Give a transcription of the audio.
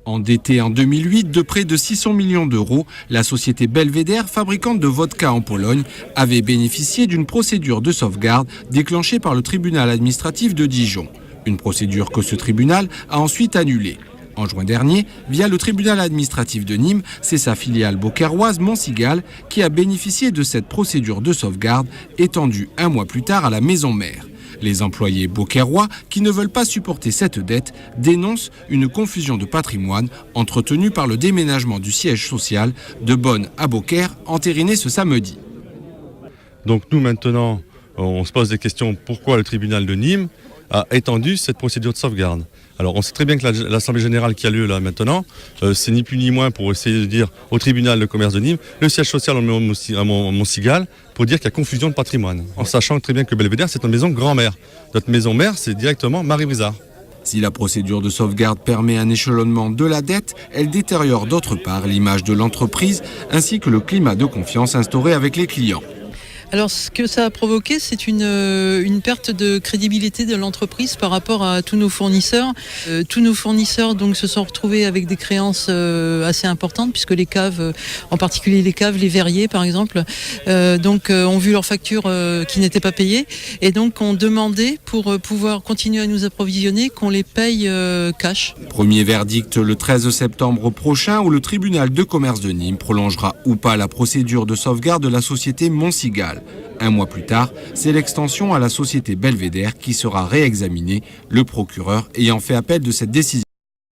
Endettée en 2008 de près de 600 millions d'euros, la société Belvédère, fabricante de vodka en Pologne, avait bénéficié d'une procédure de sauvegarde déclenchée par le tribunal administratif de Dijon. Une procédure que ce tribunal a ensuite annulée. En juin dernier, via le tribunal administratif de Nîmes, c'est sa filiale beaucairoise Montcigal qui a bénéficié de cette procédure de sauvegarde étendue un mois plus tard à la maison mère. Les employés beaucairois, qui ne veulent pas supporter cette dette, dénoncent une confusion de patrimoine entretenue par le déménagement du siège social de Bonn à Beaucaire, entériné ce samedi. Donc nous maintenant, on se pose des questions pourquoi le tribunal de Nîmes a étendu cette procédure de sauvegarde. Alors on sait très bien que l'Assemblée Générale qui a lieu là maintenant, c'est ni plus ni moins pour essayer de dire au tribunal de commerce de Nîmes, le siège social à Montcigal, pour dire qu'il y a confusion de patrimoine. En sachant très bien que Belvédère c'est une maison grand-mère. Notre maison mère c'est directement Marie Brizard. Si la procédure de sauvegarde permet un échelonnement de la dette, elle détériore d'autre part l'image de l'entreprise ainsi que le climat de confiance instauré avec les clients. Alors ce que ça a provoqué, c'est une perte de crédibilité de l'entreprise par rapport à tous nos fournisseurs. Tous nos fournisseurs donc se sont retrouvés avec des créances assez importantes puisque les caves, en particulier les caves, les verriers par exemple, ont vu leurs factures qui n'étaient pas payées et donc ont demandé pour pouvoir continuer à nous approvisionner qu'on les paye cash. Premier verdict le 13 septembre prochain où le tribunal de commerce de Nîmes prolongera ou pas la procédure de sauvegarde de la société Montcigal. Un mois plus tard, c'est l'extension à la société Belvédère qui sera réexaminée, le procureur ayant fait appel de cette décision.